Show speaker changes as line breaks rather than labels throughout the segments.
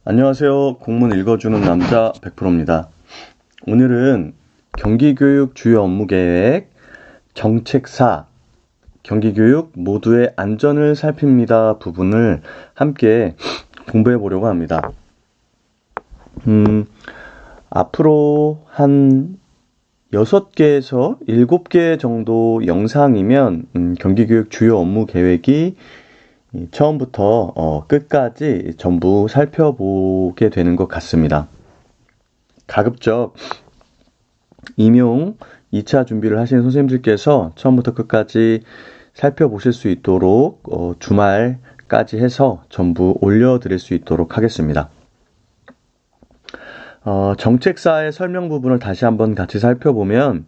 안녕하세요. 공문 읽어주는 남자 100%입니다. 오늘은 경기교육 주요 업무계획, 정책4, 경기교육 모두의 안전을 살핍니다 부분을 함께 공부해 보려고 합니다. 앞으로 한 6개에서 7개 정도 영상이면 경기교육 주요 업무 계획이 처음부터 끝까지 전부 살펴보게 되는 것 같습니다. 가급적 임용 2차 준비를 하시는 선생님들께서 처음부터 끝까지 살펴보실 수 있도록 주말까지 해서 전부 올려드릴 수 있도록 하겠습니다. 정책사의 설명 부분을 다시 한번 같이 살펴보면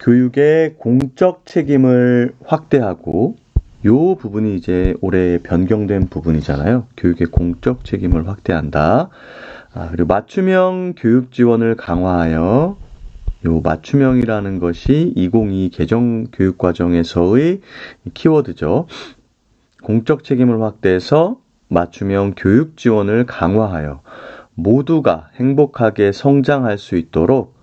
교육의 공적 책임을 확대하고 이 부분이 이제 올해 변경된 부분이잖아요. 교육의 공적 책임을 확대한다. 그리고 맞춤형 교육 지원을 강화하여 요 맞춤형이라는 것이 2022 개정 교육과정에서의 키워드죠. 공적 책임을 확대해서 맞춤형 교육 지원을 강화하여 모두가 행복하게 성장할 수 있도록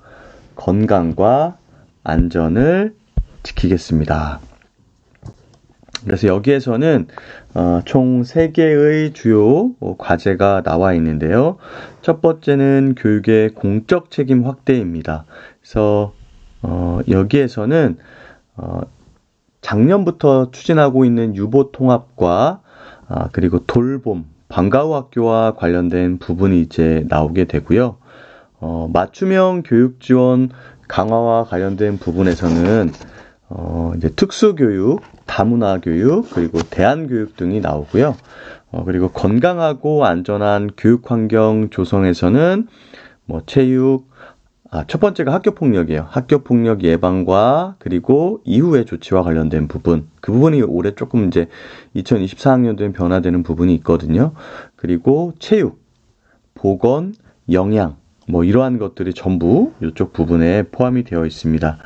건강과 안전을 지키겠습니다. 그래서 여기에서는 총 3개의 주요 과제가 나와 있는데요. 첫 번째는 교육의 공적 책임 확대입니다. 그래서 여기에서는 작년부터 추진하고 있는 유보 통합과 그리고 돌봄, 방과후 학교와 관련된 부분이 이제 나오게 되고요. 맞춤형 교육 지원 강화와 관련된 부분에서는 이제 특수교육, 다문화 교육, 그리고 대안교육 등이 나오고요. 그리고 건강하고 안전한 교육 환경 조성에서는 체육, 첫 번째가 학교폭력이에요. 학교폭력 예방과 그리고 이후의 조치와 관련된 부분. 그 부분이 올해 조금 이제 2024학년도에 변화되는 부분이 있거든요. 그리고 체육, 보건, 영양, 이러한 것들이 전부 이쪽 부분에 포함이 되어 있습니다.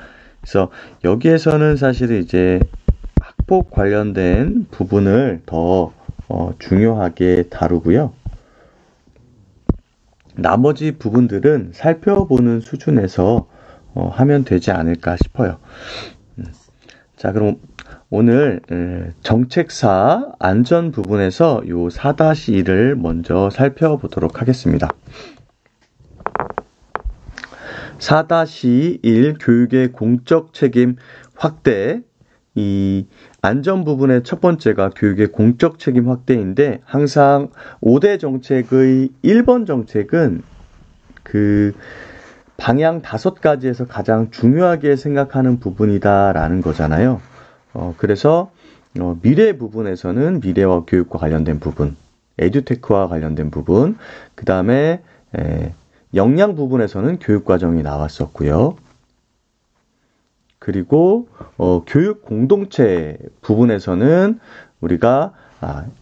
그래서 여기에서는 사실 이제 학폭 관련된 부분을 더 중요하게 다루고요. 나머지 부분들은 살펴보는 수준에서 하면 되지 않을까 싶어요. 자, 그럼 오늘 정책사 안전 부분에서 요 4-1을 먼저 살펴보도록 하겠습니다. 4-1 교육의 공적 책임 확대. 이 안전 부분의 첫 번째가 교육의 공적 책임 확대인데 항상 5대 정책의 1번 정책은 그 방향 5가지에서 가장 중요하게 생각하는 부분이다라는 거잖아요. 그래서 미래 부분에서는 미래와 교육과 관련된 부분, 에듀테크와 관련된 부분, 그 다음에 역량 부분에서는 교육과정이 나왔었고요. 그리고 교육 공동체 부분에서는 우리가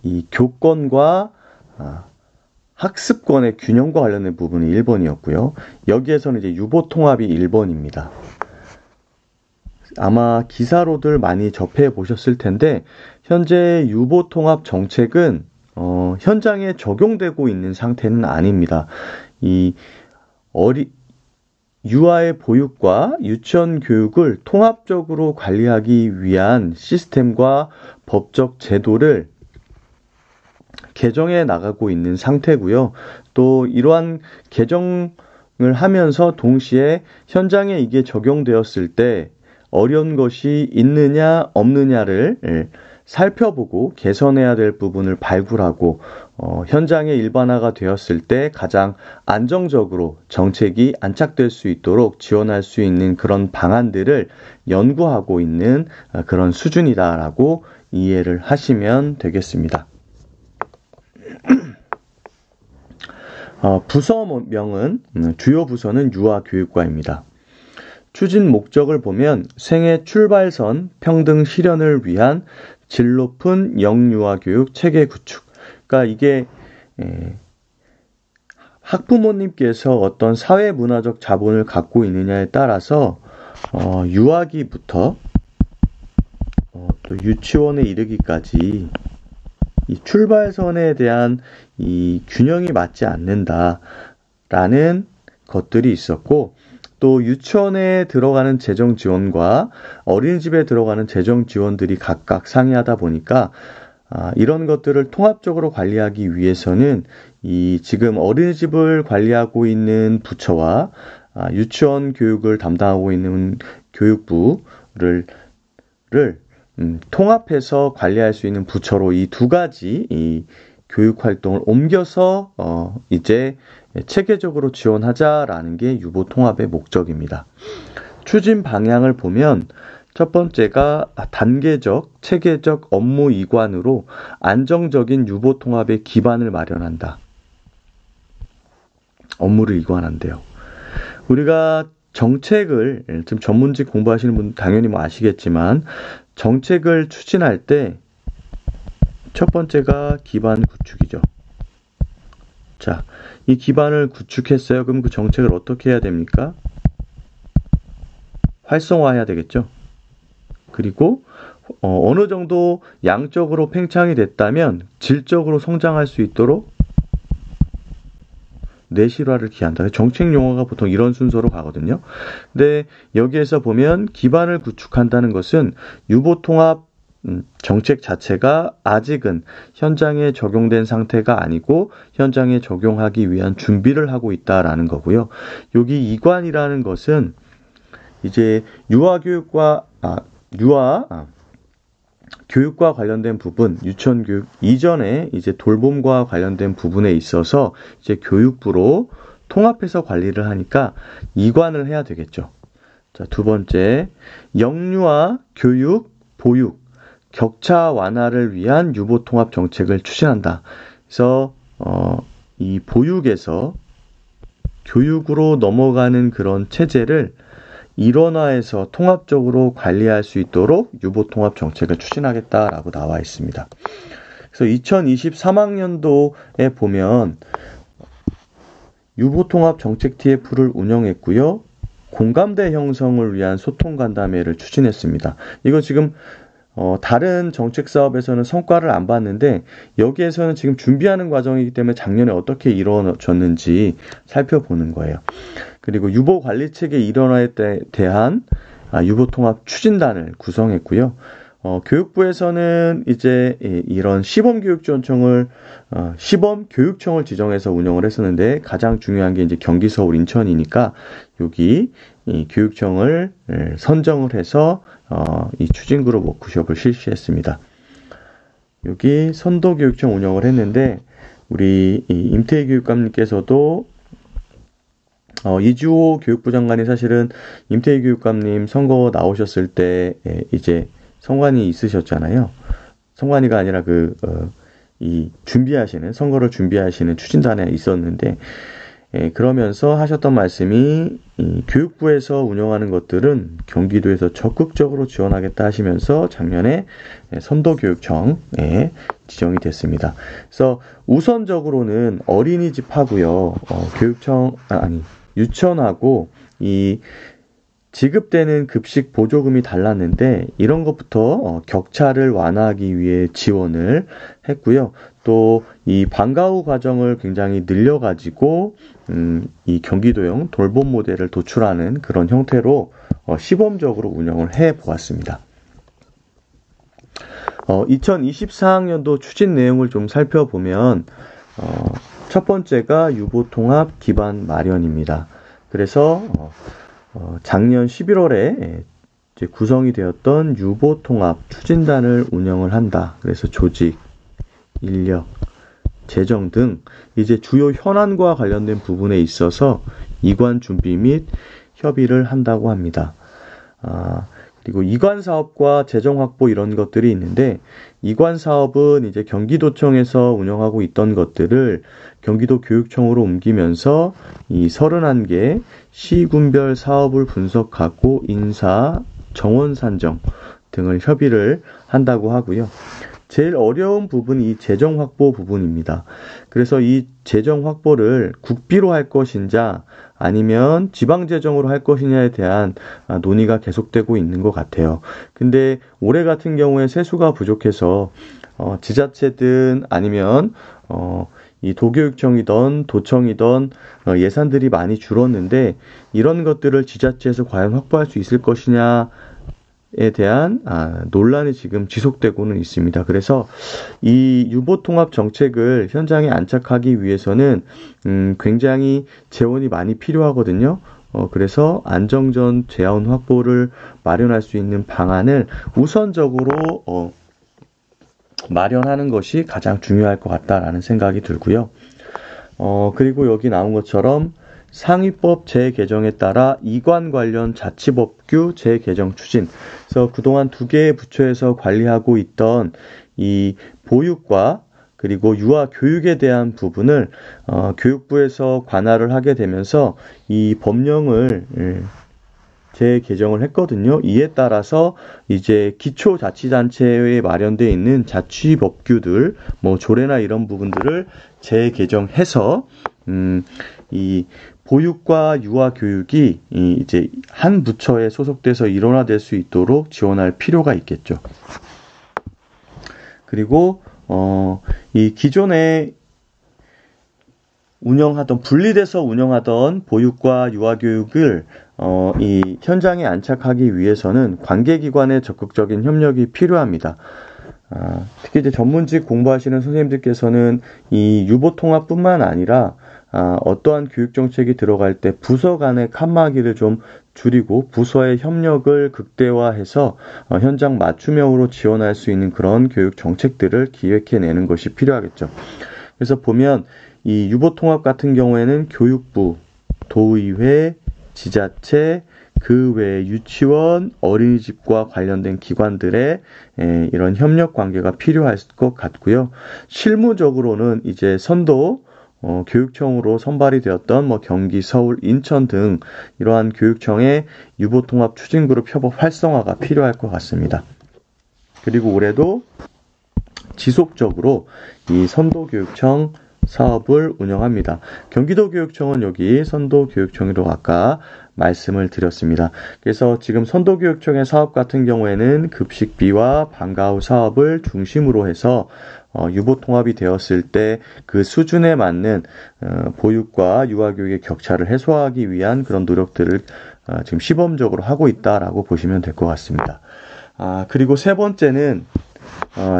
이 교권과 학습권의 균형과 관련된 부분이 1번이었고요. 여기에서는 이제 유보 통합이 1번입니다. 아마 기사로들 많이 접해 보셨을 텐데 현재 유보 통합 정책은 현장에 적용되고 있는 상태는 아닙니다. 이 유아의 보육과 유치원 교육을 통합적으로 관리하기 위한 시스템과 법적 제도를 개정해 나가고 있는 상태고요. 또 이러한 개정을 하면서 동시에 현장에 이게 적용되었을 때 어려운 것이 있느냐 없느냐를 살펴보고 개선해야 될 부분을 발굴하고 현장에 일반화가 되었을 때 가장 안정적으로 정책이 안착될 수 있도록 지원할 수 있는 그런 방안들을 연구하고 있는 그런 수준이다라고 이해를 하시면 되겠습니다. 부서명은 주요 부서는 유아교육과입니다. 추진 목적을 보면 생애 출발선 평등 실현을 위한 질 높은 영유아 교육 체계 구축. 그러니까 이게 학부모님께서 어떤 사회 문화적 자본을 갖고 있느냐에 따라서 유아기부터 또 유치원에 이르기까지 이 출발선에 대한 이 균형이 맞지 않는다라는 것들이 있었고, 또 유치원에 들어가는 재정 지원과 어린이집에 들어가는 재정 지원들이 각각 상이하다 보니까 이런 것들을 통합적으로 관리하기 위해서는 이 지금 어린이집을 관리하고 있는 부처와 유치원 교육을 담당하고 있는 교육부를 통합해서 관리할 수 있는 부처로 이 두 가지 이 교육 활동을 옮겨서 이제 체계적으로 지원하자라는 게 유보 통합의 목적입니다. 추진 방향을 보면 첫 번째가 단계적, 체계적 업무 이관으로 안정적인 유보 통합의 기반을 마련한다. 업무를 이관한대요. 우리가 정책을, 지금 전문직 공부하시는 분 당연히 아시겠지만, 정책을 추진할 때 첫 번째가 기반 구축이죠. 자, 이 기반을 구축했어요. 그럼 그 정책을 어떻게 해야 됩니까? 활성화해야 되겠죠. 그리고 어느 정도 양적으로 팽창이 됐다면 질적으로 성장할 수 있도록 내실화를 기한다. 정책 용어가 보통 이런 순서로 가거든요. 근데 여기에서 보면 기반을 구축한다는 것은 유보통합 정책 자체가 아직은 현장에 적용된 상태가 아니고 현장에 적용하기 위한 준비를 하고 있다라는 거고요. 여기 이관이라는 것은 이제 유아 교육과 관련된 부분, 유치원 교육 이전에 이제 돌봄과 관련된 부분에 있어서 이제 교육부로 통합해서 관리를 하니까 이관을 해야 되겠죠. 자, 두 번째, 영유아 교육, 보육, 격차 완화를 위한 유보 통합 정책을 추진한다. 그래서 이 보육에서 교육으로 넘어가는 그런 체제를 일원화해서 통합적으로 관리할 수 있도록 유보통합 정책을 추진하겠다라고 나와 있습니다. 그래서 2023학년도에 보면 유보통합 정책 TF를 운영했고요. 공감대 형성을 위한 소통 간담회를 추진했습니다. 이거 지금 다른 정책 사업에서는 성과를 안 봤는데 여기에서는 지금 준비하는 과정이기 때문에 작년에 어떻게 이루어졌는지 살펴보는 거예요. 그리고 유보 관리 체계 일원화에 대한 유보 통합 추진단을 구성했고요. 교육부에서는 이제 이런 시범교육청을 지정해서 운영을 했었는데 가장 중요한 게 이제 경기, 서울, 인천이니까 여기 이 교육청을 선정을 해서 이 추진그룹 워크숍을 실시했습니다. 여기 선도교육청 운영을 했는데 우리 임태희 교육감님께서도 이주호 교육부 장관이 사실은 임태희 교육감님 선거 나오셨을 때 이제 선관위 있으셨잖아요. 선관위가 아니라 이 선거를 준비하시는 추진단에 있었는데 그러면서 하셨던 말씀이 이 교육부에서 운영하는 것들은 경기도에서 적극적으로 지원하겠다 하시면서 작년에 선도교육청에 지정이 됐습니다. 그래서 우선적으로는 어린이집하고요, 유치원하고 이 지급되는 급식 보조금이 달랐는데 이런 것부터 격차를 완화하기 위해 지원을 했고요. 또 이 방과 후 과정을 굉장히 늘려가지고 이 경기도형 돌봄 모델을 도출하는 그런 형태로 시범적으로 운영을 해보았습니다. 2024학년도 추진 내용을 좀 살펴보면 첫 번째가 유보통합 기반 마련입니다. 그래서 작년 11월에 이제 구성이 되었던 유보통합 추진단을 운영을 한다. 그래서 조직, 인력, 재정 등 이제 주요 현안과 관련된 부분에 있어서 이관 준비 및 협의를 한다고 합니다. 그리고 이관 사업과 재정 확보 이런 것들이 있는데 이관 사업은 이제 경기도청에서 운영하고 있던 것들을 경기도 교육청으로 옮기면서 이 31개 시군별 사업을 분석하고 인사, 정원 산정 등을 협의를 한다고 하고요. 제일 어려운 부분이 이 재정 확보 부분입니다. 그래서 이 재정 확보를 국비로 할 것인지 아니면 지방재정으로 할 것이냐에 대한 논의가 계속되고 있는 것 같아요. 근데 올해 같은 경우에 세수가 부족해서 지자체든 아니면 이 도교육청이든 도청이든 예산들이 많이 줄었는데 이런 것들을 지자체에서 과연 확보할 수 있을 것이냐에 대한 논란이 지금 지속되고는 있습니다. 그래서 이 유보통합 정책을 현장에 안착하기 위해서는 굉장히 재원이 많이 필요하거든요. 그래서 안정전 재원 확보를 마련할 수 있는 방안을 우선적으로 마련하는 것이 가장 중요할 것 같다라는 생각이 들고요. 그리고 여기 나온 것처럼 상위법 재개정에 따라 이관 관련 자치법규 재개정 추진. 그래서 그동안 두 개의 부처에서 관리하고 있던 이 보육과 그리고 유아 교육에 대한 부분을 교육부에서 관할을 하게 되면서 이 법령을 재개정을 했거든요. 이에 따라서 이제 기초자치단체에 마련되어 있는 자치법규들, 조례나 이런 부분들을 재개정해서 이 보육과 유아 교육이 이제 한 부처에 소속돼서 일원화될 수 있도록 지원할 필요가 있겠죠. 그리고 이 기존에 분리돼서 운영하던 보육과 유아교육을 이 현장에 안착하기 위해서는 관계기관의 적극적인 협력이 필요합니다. 특히 이제 전문직 공부하시는 선생님들께서는 이 유보통합뿐만 아니라 어떠한 교육정책이 들어갈 때 부서 간의 칸막이를 좀 줄이고 부서의 협력을 극대화해서 현장 맞춤형으로 지원할 수 있는 그런 교육 정책들을 기획해내는 것이 필요하겠죠. 그래서 보면 이 유보통합 같은 경우에는 교육부, 도의회, 지자체, 그 외 유치원, 어린이집과 관련된 기관들의 이런 협력 관계가 필요할 것 같고요. 실무적으로는 이제 선도 교육청으로 선발이 되었던 경기, 서울, 인천 등 이러한 교육청의 유보통합 추진그룹 협업 활성화가 필요할 것 같습니다. 그리고 올해도 지속적으로 이 선도교육청 사업을 운영합니다. 경기도교육청은 여기 선도교육청으로 아까 말씀을 드렸습니다. 그래서 지금 선도교육청의 사업 같은 경우에는 급식비와 방과후 사업을 중심으로 해서 유보통합이 되었을 때 그 수준에 맞는 보육과 유아교육의 격차를 해소하기 위한 그런 노력들을 지금 시범적으로 하고 있다라고 보시면 될 것 같습니다. 그리고 세 번째는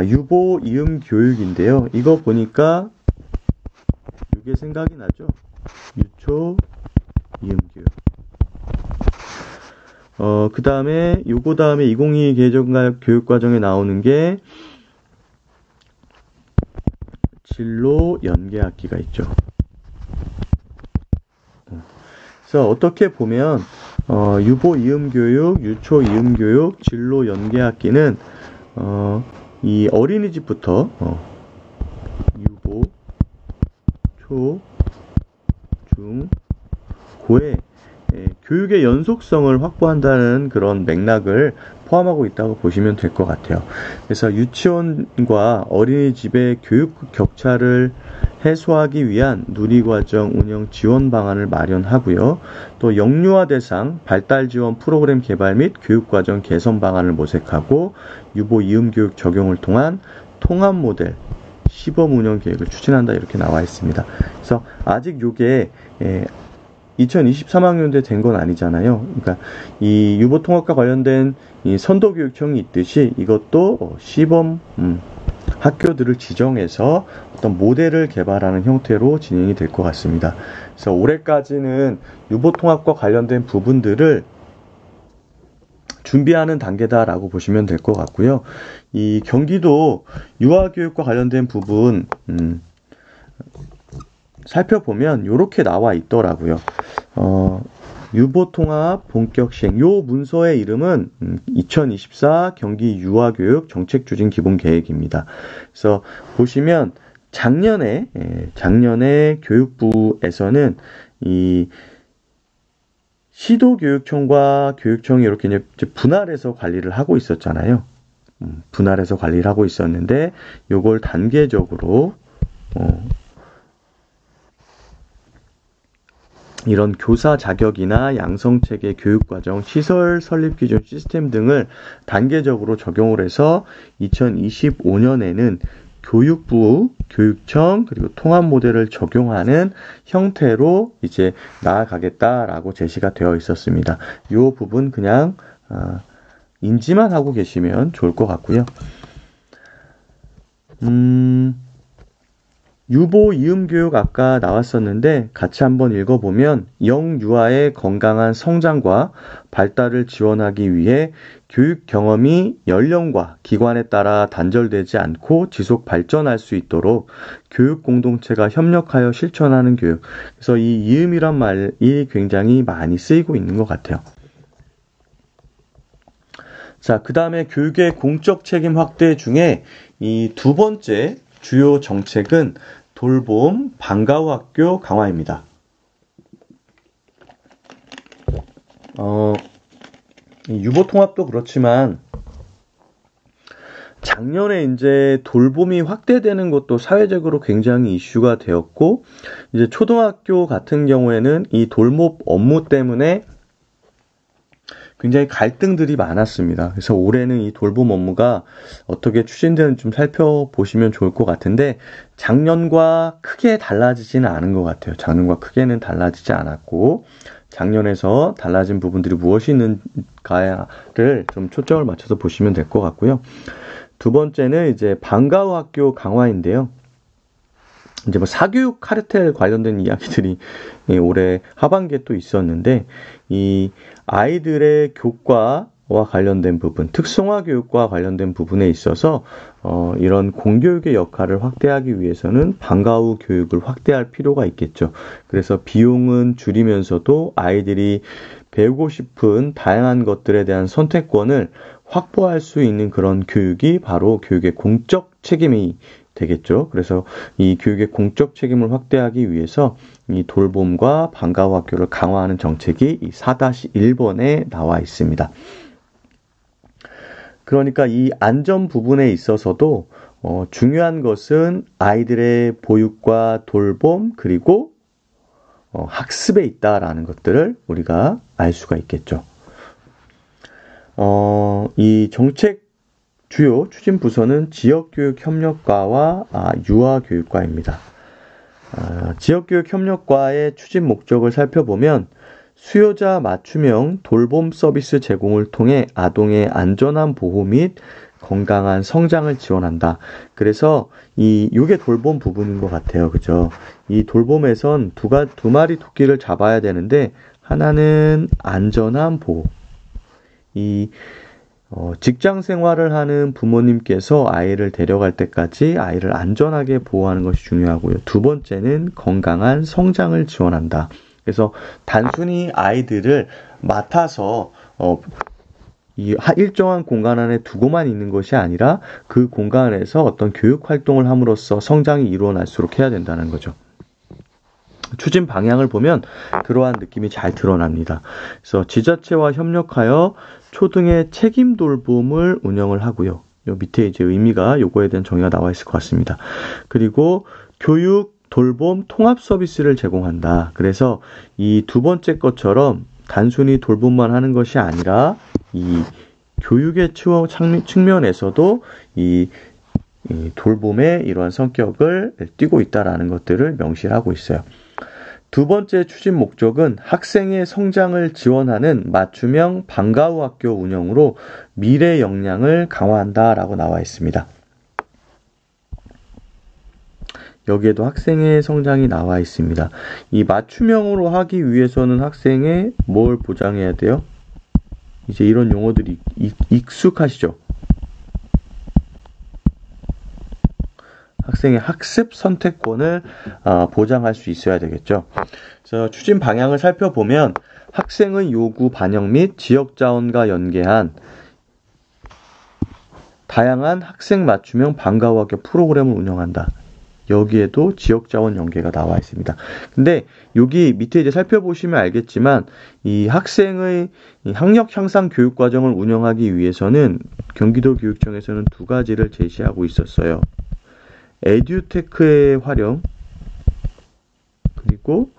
유보 이음 교육인데요. 이거 보니까 이게 생각이 나죠? 유초 이음 교육. 그 다음에 2022 개정 교육과정에 나오는 게 진로 연계학기가 있죠. 그래서 어떻게 보면 유보 이음 교육, 유초 이음 교육, 진로 연계학기는 이 어린이집부터 유보, 초, 중, 고의 교육의 연속성을 확보한다는 그런 맥락을 포함하고 있다고 보시면 될 것 같아요. 그래서 유치원과 어린이집의 교육 격차를 해소하기 위한 누리과정 운영 지원 방안을 마련하고요. 또 영유아 대상 발달 지원 프로그램 개발 및 교육과정 개선 방안을 모색하고 유보 이음 교육 적용을 통한 통합 모델 시범 운영 계획을 추진한다 이렇게 나와 있습니다. 그래서 아직 이게 2023학년도에 된 건 아니잖아요. 그러니까 이 유보통합과 관련된 이 선도교육청이 있듯이 이것도 시범 학교들을 지정해서 어떤 모델을 개발하는 형태로 진행이 될 것 같습니다. 그래서 올해까지는 유보통합과 관련된 부분들을 준비하는 단계다라고 보시면 될 것 같고요. 이 경기도 유아교육과 관련된 부분 살펴보면 이렇게 나와 있더라고요. 유보통합 본격 시행. 요 문서의 이름은 2024 경기 유아교육 정책추진 기본계획입니다. 그래서 보시면 작년에 교육부에서는 이 시도교육청과 교육청이 이렇게 이제 분할해서 관리를 하고 있었잖아요. 분할해서 관리를 하고 있었는데 요걸 단계적으로 이런 교사 자격이나 양성체계 교육과정, 시설 설립 기준 시스템 등을 단계적으로 적용을 해서 2025년에는 교육부, 교육청, 그리고 통합 모델을 적용하는 형태로 이제 나아가겠다라고 제시가 되어 있었습니다. 이 부분 그냥 인지만 하고 계시면 좋을 것 같고요. 유보 이음 교육 아까 나왔었는데 같이 한번 읽어보면 영유아의 건강한 성장과 발달을 지원하기 위해 교육 경험이 연령과 기관에 따라 단절되지 않고 지속 발전할 수 있도록 교육 공동체가 협력하여 실천하는 교육. 그래서 이 이음이란 말이 굉장히 많이 쓰이고 있는 것 같아요. 자, 그 다음에 교육의 공적 책임 확대 중에 이 두 번째 주요 정책은 돌봄, 방과 후 학교 강화입니다. 유보 통합도 그렇지만 작년에 이제 돌봄이 확대되는 것도 사회적으로 굉장히 이슈가 되었고, 이제 초등학교 같은 경우에는 이 돌봄 업무 때문에 굉장히 갈등들이 많았습니다. 그래서 올해는 이 돌봄 업무가 어떻게 추진되는지 좀 살펴보시면 좋을 것 같은데, 작년과 크게 달라지지는 않은 것 같아요. 작년과 크게는 달라지지 않았고, 작년에서 달라진 부분들이 무엇이 있는가를 좀 초점을 맞춰서 보시면 될 것 같고요. 두 번째는 이제 방과 후 학교 강화인데요. 이제 뭐 사교육 카르텔 관련된 이야기들이 올해 하반기에 또 있었는데, 이 아이들의 교과와 관련된 부분, 특성화 교육과 관련된 부분에 있어서 이런 공교육의 역할을 확대하기 위해서는 방과 후 교육을 확대할 필요가 있겠죠. 그래서 비용은 줄이면서도 아이들이 배우고 싶은 다양한 것들에 대한 선택권을 확보할 수 있는 그런 교육이 바로 교육의 공적 책임이 되겠죠. 그래서 이 교육의 공적 책임을 확대하기 위해서 이 돌봄과 방과 후 학교를 강화하는 정책이 이 4-1번에 나와 있습니다. 그러니까 이 안전 부분에 있어서도 중요한 것은 아이들의 보육과 돌봄 그리고 학습에 있다라는 것들을 우리가 알 수가 있겠죠. 이 정책 주요 추진 부서는 지역교육협력과와 유아교육과입니다. 지역교육협력과의 추진 목적을 살펴보면 수요자 맞춤형 돌봄 서비스 제공을 통해 아동의 안전한 보호 및 건강한 성장을 지원한다. 그래서 이게 돌봄 부분인 것 같아요. 그죠? 이 돌봄에선 두 마리 토끼를 잡아야 되는데, 하나는 안전한 보호. 직장 생활을 하는 부모님께서 아이를 데려갈 때까지 아이를 안전하게 보호하는 것이 중요하고요. 두 번째는 건강한 성장을 지원한다. 그래서 단순히 아이들을 맡아서 이 일정한 공간 안에 두고만 있는 것이 아니라 그 공간에서 어떤 교육 활동을 함으로써 성장이 이루어날수록 해야 된다는 거죠. 추진 방향을 보면 그러한 느낌이 잘 드러납니다. 그래서 지자체와 협력하여 초등의 책임 돌봄을 운영을 하고요. 요 밑에 이제 의미가 요거에 대한 정의가 나와 있을 것 같습니다. 그리고 교육, 돌봄, 통합 서비스를 제공한다. 그래서 이 두 번째 것처럼 단순히 돌봄만 하는 것이 아니라 이 교육의 측면에서도 이 돌봄의 이러한 성격을 띠고 있다라는 것들을 명시하고 있어요. 두 번째 추진 목적은 학생의 성장을 지원하는 맞춤형 방과 후 학교 운영으로 미래 역량을 강화한다라고 나와 있습니다. 여기에도 학생의 성장이 나와 있습니다. 이 맞춤형으로 하기 위해서는 학생의 뭘 보장해야 돼요? 이제 이런 용어들이 익숙하시죠? 학생의 학습 선택권을 보장할 수 있어야 되겠죠. 그래서 추진 방향을 살펴보면 학생의 요구 반영 및 지역 자원과 연계한 다양한 학생 맞춤형 방과 후 학교 프로그램을 운영한다. 여기에도 지역 자원 연계가 나와 있습니다. 근데 여기 밑에 이제 살펴보시면 알겠지만 이 학생의 학력 향상 교육 과정을 운영하기 위해서는 경기도 교육청에서는 두 가지를 제시하고 있었어요. 에듀테크의 활용, 그리고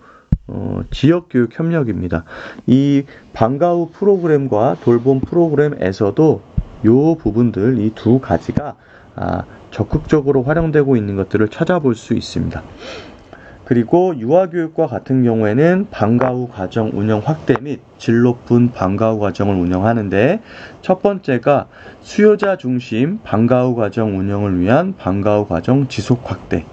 지역교육 협력입니다. 이 방과 후 프로그램과 돌봄 프로그램에서도 이 부분들, 이 두 가지가 적극적으로 활용되고 있는 것들을 찾아볼 수 있습니다. 그리고 유아교육과 같은 경우에는 방과 후 과정 운영 확대 및 질 높은 방과 후 과정을 운영하는데, 첫 번째가 수요자 중심 방과 후 과정 운영을 위한 방과 후 과정 지속 확대.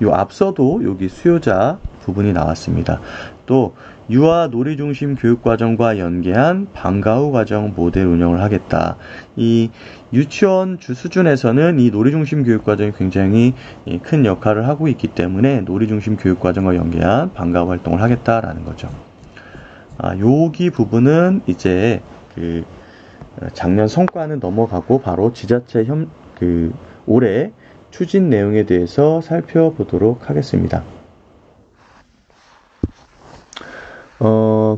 요 앞서도 여기 수요자 부분이 나왔습니다. 또 유아 놀이 중심 교육 과정과 연계한 방과 후 과정 모델 운영을 하겠다. 이 유치원 수준에서는 이 놀이 중심 교육 과정이 굉장히 큰 역할을 하고 있기 때문에 놀이 중심 교육 과정과 연계한 방과 후 활동을 하겠다라는 거죠. 여기 부분은 이제 작년 성과는 넘어가고 바로 지자체 올해 추진 내용에 대해서 살펴보도록 하겠습니다.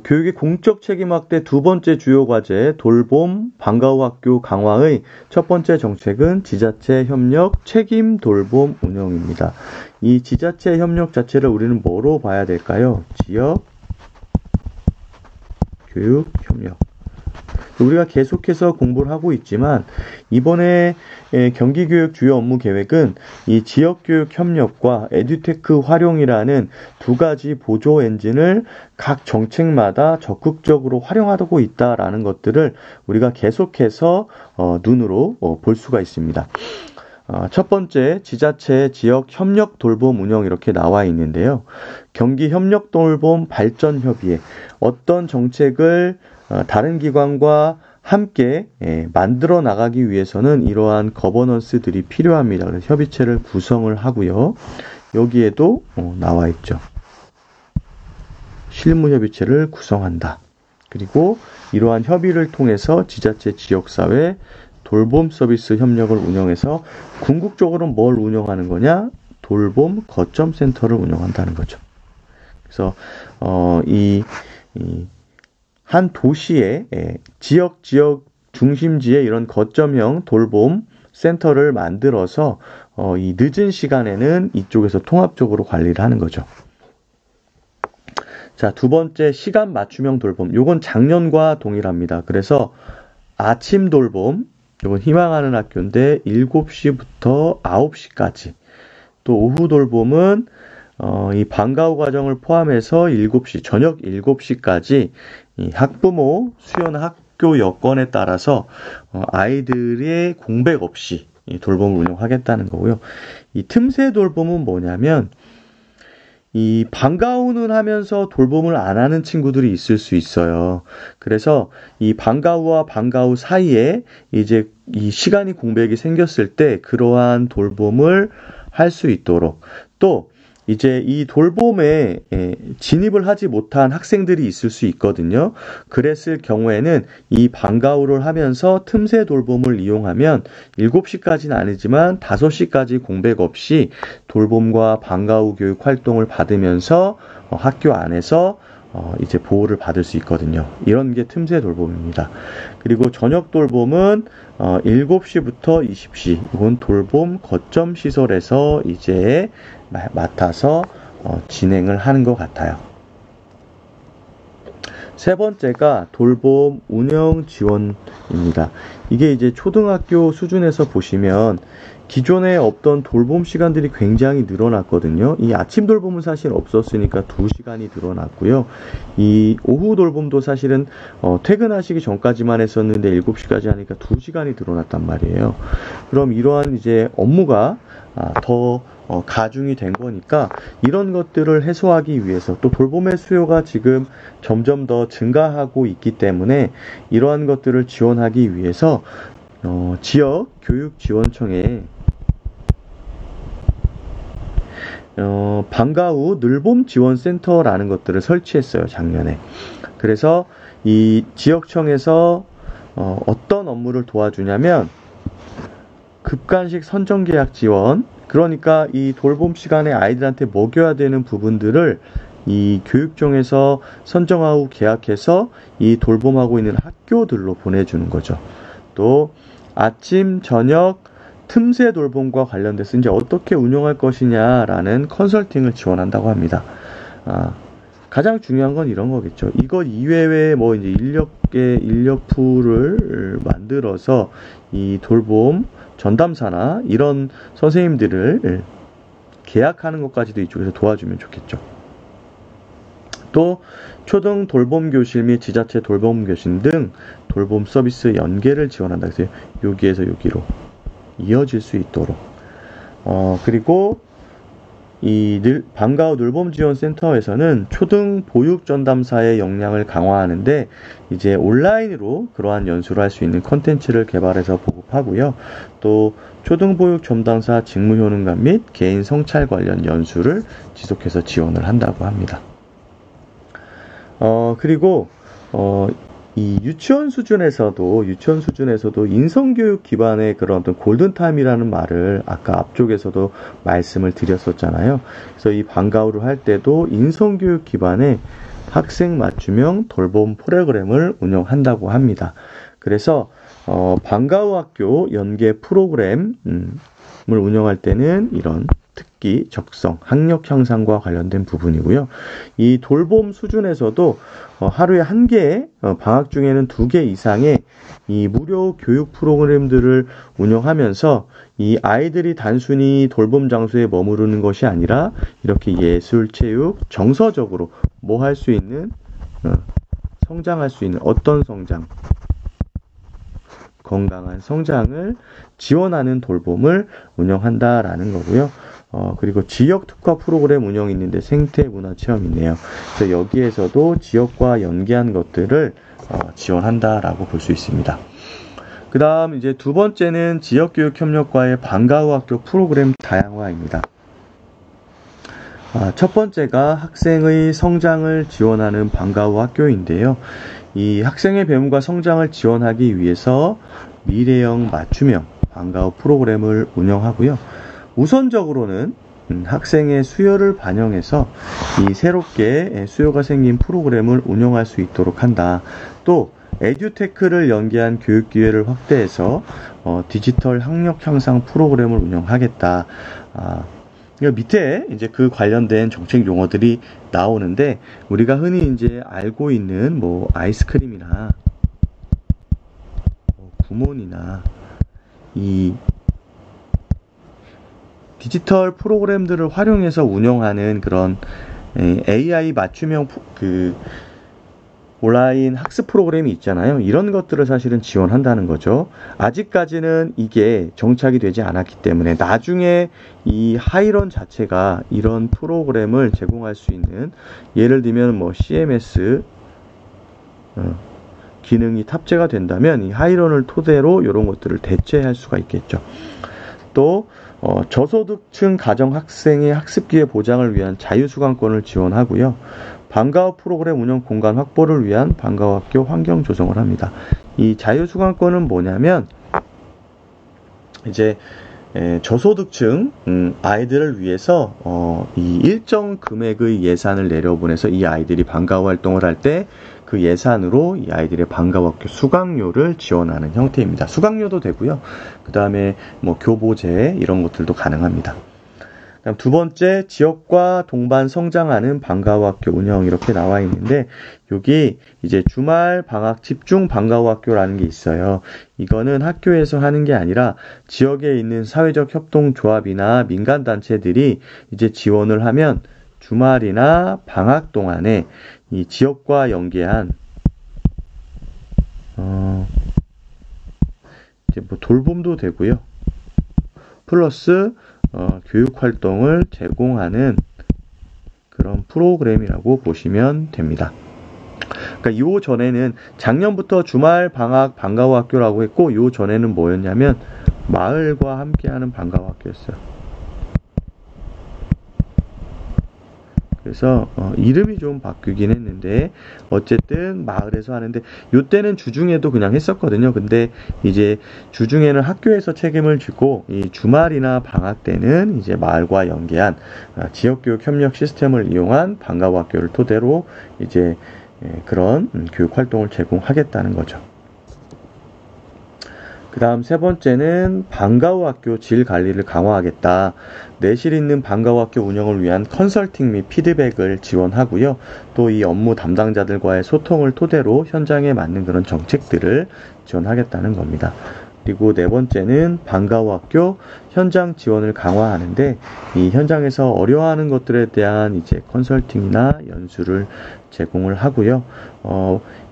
교육의 공적 책임 확대 두 번째 주요 과제 돌봄 방과 후 학교 강화의 첫 번째 정책은 지자체 협력 책임 돌봄 운영입니다. 이 지자체 협력 자체를 우리는 뭐로 봐야 될까요? 지역 교육 협력. 우리가 계속해서 공부를 하고 있지만 이번에 경기교육 주요 업무 계획은 이 지역교육 협력과 에듀테크 활용이라는 두 가지 보조 엔진을 각 정책마다 적극적으로 활용하고 있다라는 것들을 우리가 계속해서 눈으로 볼 수가 있습니다. 첫 번째, 지자체 지역 협력 돌봄 운영 이렇게 나와 있는데요. 경기 협력 돌봄 발전 협의회, 어떤 정책을 다른 기관과 함께 만들어 나가기 위해서는 이러한 거버넌스들이 필요합니다. 그래서 협의체를 구성을 하고요. 여기에도 나와 있죠. 실무협의체를 구성한다. 그리고 이러한 협의를 통해서 지자체 지역사회 돌봄 서비스 협력을 운영해서 궁극적으로 뭘 운영하는 거냐? 돌봄 거점 센터를 운영한다는 거죠. 그래서 한 도시의 지역 중심지에 이런 거점형 돌봄 센터를 만들어서 이 늦은 시간에는 이쪽에서 통합적으로 관리를 하는 거죠. 자, 두 번째 시간 맞춤형 돌봄. 요건 작년과 동일합니다. 그래서 아침 돌봄, 요건 희망하는 학교인데 7시부터 9시까지. 또 오후 돌봄은 이 방과 후 과정을 포함해서 7시, 저녁 7시까지 이 학부모 수요나 학교 여건에 따라서 아이들의 공백 없이 이 돌봄을 운영하겠다는 거고요. 이 틈새 돌봄은 뭐냐면 이 방과 후는 하면서 돌봄을 안 하는 친구들이 있을 수 있어요. 그래서 이 방과 후와 방과 후 사이에 이제 이 시간이 공백이 생겼을 때 그러한 돌봄을 할 수 있도록, 또 이제 이 돌봄에 진입을 하지 못한 학생들이 있을 수 있거든요. 그랬을 경우에는 이 방과 후를 하면서 틈새 돌봄을 이용하면 7시까지는 아니지만 5시까지 공백 없이 돌봄과 방과 후 교육 활동을 받으면서 학교 안에서 이제 보호를 받을 수 있거든요. 이런 게 틈새 돌봄입니다. 그리고 저녁 돌봄은 7시부터 20시, 이건 돌봄 거점 시설에서 이제 맡아서 진행을 하는 것 같아요. 세 번째가 돌봄 운영 지원입니다. 이게 이제 초등학교 수준에서 보시면 기존에 없던 돌봄 시간들이 굉장히 늘어났거든요. 이 아침 돌봄은 사실 없었으니까 2시간이 늘어났고요. 이 오후 돌봄도 사실은 퇴근하시기 전까지만 했었는데 7시까지 하니까 2시간이 늘어났단 말이에요. 그럼 이러한 이제 업무가 더 가중이 된 거니까 이런 것들을 해소하기 위해서, 또 돌봄의 수요가 지금 점점 더 증가하고 있기 때문에 이러한 것들을 지원하기 위해서 지역 교육지원청에 방과 후 늘봄 지원센터라는 것들을 설치했어요, 작년에. 그래서 이 지역청에서 어떤 업무를 도와주냐면 급간식 선정계약 지원, 그러니까 이 돌봄 시간에 아이들한테 먹여야 되는 부분들을 이 교육청에서 선정하고 계약해서 이 돌봄하고 있는 학교들로 보내주는 거죠. 또 아침, 저녁, 틈새 돌봄과 관련돼서 이제 어떻게 운영할 것이냐라는 컨설팅을 지원한다고 합니다. 가장 중요한 건 이런 거겠죠. 이것 이외에 뭐 이제 인력풀을 만들어서 이 돌봄 전담사나 이런 선생님들을 계약하는 것까지도 이쪽에서 도와주면 좋겠죠. 또 초등 돌봄 교실 및 지자체 돌봄 교실 등 돌봄 서비스 연계를 지원한다. 그래서 여기에서 여기로 이어질 수 있도록. 그리고 이 방과후 돌봄지원센터에서는 초등 보육 전담사의 역량을 강화하는데 이제 온라인으로 그러한 연수를 할 수 있는 콘텐츠를 개발해서 보급하고요. 또 초등 보육 전담사 직무 효능감 및 개인 성찰 관련 연수를 지속해서 지원을 한다고 합니다. 그리고 이 유치원 수준에서도 인성교육 기반의 그런 어떤 골든타임이라는 말을 아까 앞쪽에서도 말씀을 드렸었잖아요. 그래서 이 방과후를 할 때도 인성교육 기반의 학생 맞춤형 돌봄 프로그램을 운영한다고 합니다. 그래서 방과후 학교 연계 프로그램을 운영할 때는 이런 특기, 적성, 학력 향상과 관련된 부분이고요. 이 돌봄 수준에서도 하루에 1개, 방학 중에는 2개 이상의 이 무료 교육 프로그램들을 운영하면서 이 아이들이 단순히 돌봄 장소에 머무르는 것이 아니라 이렇게 예술, 체육, 정서적으로 뭐 할 수 있는, 성장할 수 있는 어떤 성장, 건강한 성장을 지원하는 돌봄을 운영한다라는 거고요. 그리고 지역 특화 프로그램 운영이 있는데 생태 문화 체험이 있네요. 그래서 여기에서도 지역과 연계한 것들을 지원한다라고 볼 수 있습니다. 그 다음 이제 두 번째는 지역교육협력과의 방과후 학교 프로그램 다양화입니다. 첫 번째가 학생의 성장을 지원하는 방과후 학교인데요. 이 학생의 배움과 성장을 지원하기 위해서 미래형 맞춤형 방과후 프로그램을 운영하고요. 우선적으로는 학생의 수요를 반영해서 이 새롭게 수요가 생긴 프로그램을 운영할 수 있도록 한다. 또 에듀테크를 연계한 교육 기회를 확대해서 디지털 학력 향상 프로그램을 운영하겠다. 밑에 이제 그 관련된 정책 용어들이 나오는데 우리가 흔히 이제 알고 있는 뭐 아이스크림이나 구몬이나 이 디지털 프로그램들을 활용해서 운영하는 그런 AI 맞춤형 온라인 학습 프로그램이 있잖아요. 이런 것들을 사실은 지원한다는 거죠. 아직까지는 이게 정착이 되지 않았기 때문에 나중에 이 하이런 자체가 이런 프로그램을 제공할 수 있는, 예를 들면 뭐 CMS 기능이 탑재가 된다면 이 하이런을 토대로 이런 것들을 대체할 수가 있겠죠. 또 저소득층 가정 학생의 학습기회 보장을 위한 자유수강권을 지원하고요. 방과후 프로그램 운영 공간 확보를 위한 방과후 학교 환경 조성을 합니다. 이 자유수강권은 뭐냐면 이제 저소득층 아이들을 위해서 이 일정 금액의 예산을 내려보내서 이 아이들이 방과후 활동을 할 때 그 예산으로 이 아이들의 방과후 학교 수강료를 지원하는 형태입니다. 수강료도 되고요. 그 다음에 뭐 교보제 이런 것들도 가능합니다. 그다음 두 번째, 지역과 동반 성장하는 방과후 학교 운영 이렇게 나와 있는데 여기 이제 주말 방학 집중 방과후 학교라는 게 있어요. 이거는 학교에서 하는 게 아니라 지역에 있는 사회적 협동조합이나 민간단체들이 이제 지원을 하면 주말이나 방학 동안에 이 지역과 연계한 이제 뭐 돌봄도 되고요. 플러스 교육 활동을 제공하는 그런 프로그램이라고 보시면 됩니다. 그러니까 요 전에는 작년부터 주말 방학 방과후 학교라고 했고 요 전에는 뭐였냐면 마을과 함께하는 방과후 학교였어요. 그래서 이름이 좀 바뀌긴 했는데 어쨌든 마을에서 하는데 요때는 주중에도 그냥 했었거든요. 근데 이제 주중에는 학교에서 책임을 지고 이 주말이나 방학 때는 이제 마을과 연계한 지역교육 협력 시스템을 이용한 방과후 학교를 토대로 이제 그런 교육 활동을 제공하겠다는 거죠. 그 다음 세 번째는 방과 후 학교 질 관리를 강화하겠다. 내실 있는 방과 후 학교 운영을 위한 컨설팅 및 피드백을 지원하고요. 또 이 업무 담당자들과의 소통을 토대로 현장에 맞는 그런 정책들을 지원하겠다는 겁니다. 그리고 네 번째는 방과 후 학교 현장 지원을 강화하는데 이 현장에서 어려워하는 것들에 대한 이제 컨설팅이나 연수를 제공을 하고요.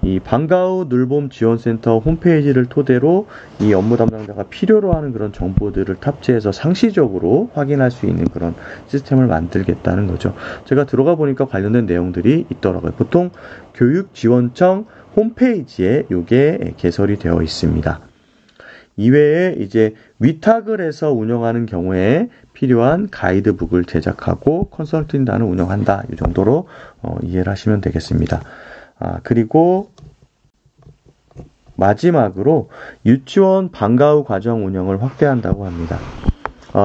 이 방과 후 돌봄 지원센터 홈페이지를 토대로 이 업무 담당자가 필요로 하는 그런 정보들을 탑재해서 상시적으로 확인할 수 있는 그런 시스템을 만들겠다는 거죠. 제가 들어가 보니까 관련된 내용들이 있더라고요. 보통 교육지원청 홈페이지에 이게 개설이 되어 있습니다. 이외에 이제 위탁을 해서 운영하는 경우에 필요한 가이드북을 제작하고 컨설팅단을 운영한다. 이 정도로 이해를 하시면 되겠습니다. 그리고 마지막으로 유치원 방과 후 과정 운영을 확대한다고 합니다.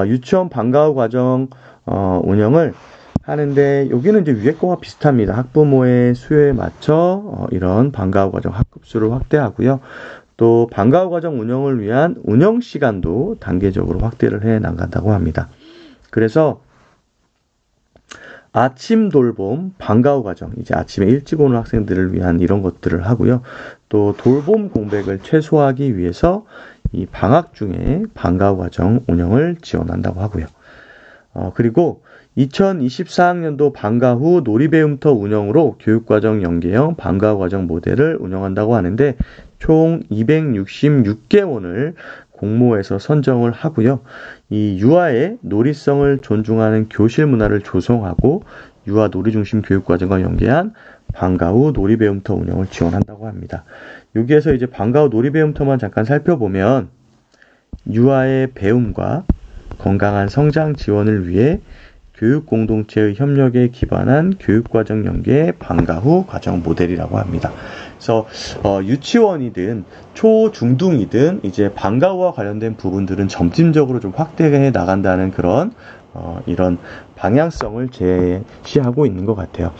유치원 방과 후 과정 운영을 하는데 여기는 이제 위에 거와 비슷합니다. 학부모의 수요에 맞춰 이런 방과 후 과정 학급수를 확대하고요. 또 방과 후 과정 운영을 위한 운영 시간도 단계적으로 확대를 해 나간다고 합니다. 그래서 아침 돌봄, 방과 후 과정, 이제 아침에 일찍 오는 학생들을 위한 이런 것들을 하고요. 또 돌봄 공백을 최소화하기 위해서 이 방학 중에 방과 후 과정 운영을 지원한다고 하고요. 그리고 2024학년도 방과 후 놀이배움터 운영으로 교육과정 연계형 방과 후 과정 모델을 운영한다고 하는데 총 266개원을 공모해서 선정을 하고요. 이 유아의 놀이성을 존중하는 교실 문화를 조성하고 유아 놀이 중심 교육과정과 연계한 방과 후 놀이배움터 운영을 지원한다고 합니다. 여기에서 이제 방과 후 놀이배움터만 잠깐 살펴보면 유아의 배움과 건강한 성장 지원을 위해 교육 공동체의 협력에 기반한 교육과정 연계 방과 후 과정 모델이라고 합니다. 그래서 유치원이든 초중등이든 이제 방과 후와 관련된 부분들은 점진적으로 좀 확대해 나간다는 그런 이런 방향성을 제시하고 있는 것 같아요.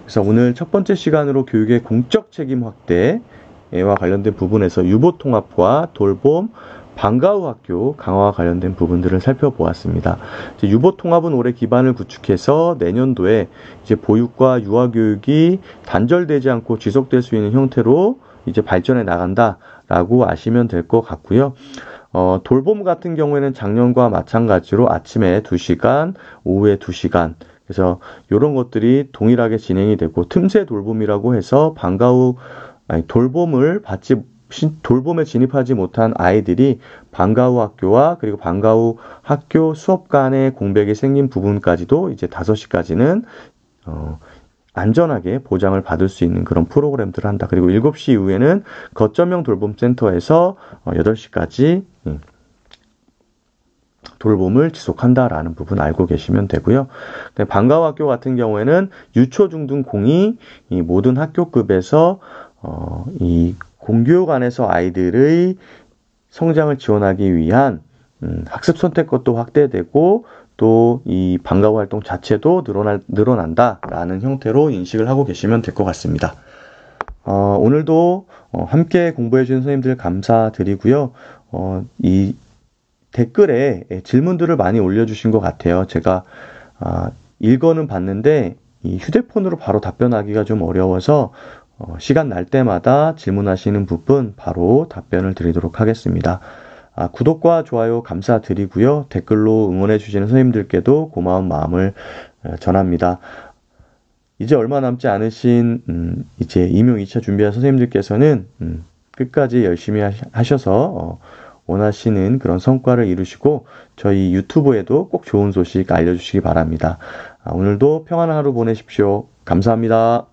그래서 오늘 첫 번째 시간으로 교육의 공적 책임 확대와 관련된 부분에서 유보통합과 돌봄 방과 후 학교 강화와 관련된 부분들을 살펴보았습니다. 유보통합은 올해 기반을 구축해서 내년도에 이제 보육과 유아교육이 단절되지 않고 지속될 수 있는 형태로 이제 발전해 나간다라고 아시면 될 것 같고요. 돌봄 같은 경우에는 작년과 마찬가지로 아침에 2시간, 오후에 2시간, 그래서 이런 것들이 동일하게 진행이 되고 틈새 돌봄이라고 해서 방과 후 돌봄에 진입하지 못한 아이들이 방과 후 학교와 그리고 방과 후 학교 수업 간의 공백이 생긴 부분까지도 이제 5시까지는 안전하게 보장을 받을 수 있는 그런 프로그램들을 한다. 그리고 7시 이후에는 거점형 돌봄센터에서 8시까지 돌봄을 지속한다라는 부분 알고 계시면 되고요. 방과 후 학교 같은 경우에는 유초, 중등, 고2 이 모든 학교급에서 이 공교육 안에서 아이들의 성장을 지원하기 위한 학습 선택권도 확대되고 또 이 방과 후 활동 자체도 늘어난다라는 형태로 인식을 하고 계시면 될 것 같습니다. 오늘도 함께 공부해 주신 선생님들 감사드리고요. 이 댓글에 질문들을 많이 올려주신 것 같아요. 제가 읽어는 봤는데 이 휴대폰으로 바로 답변하기가 좀 어려워서 시간 날 때마다 질문하시는 부분 바로 답변을 드리도록 하겠습니다. 구독과 좋아요 감사드리고요. 댓글로 응원해 주시는 선생님들께도 고마운 마음을 전합니다. 이제 얼마 남지 않으신 이제 임용 2차 준비한 선생님들께서는 끝까지 열심히 하셔서 원하시는 그런 성과를 이루시고 저희 유튜브에도 꼭 좋은 소식 알려주시기 바랍니다. 오늘도 평안한 하루 보내십시오. 감사합니다.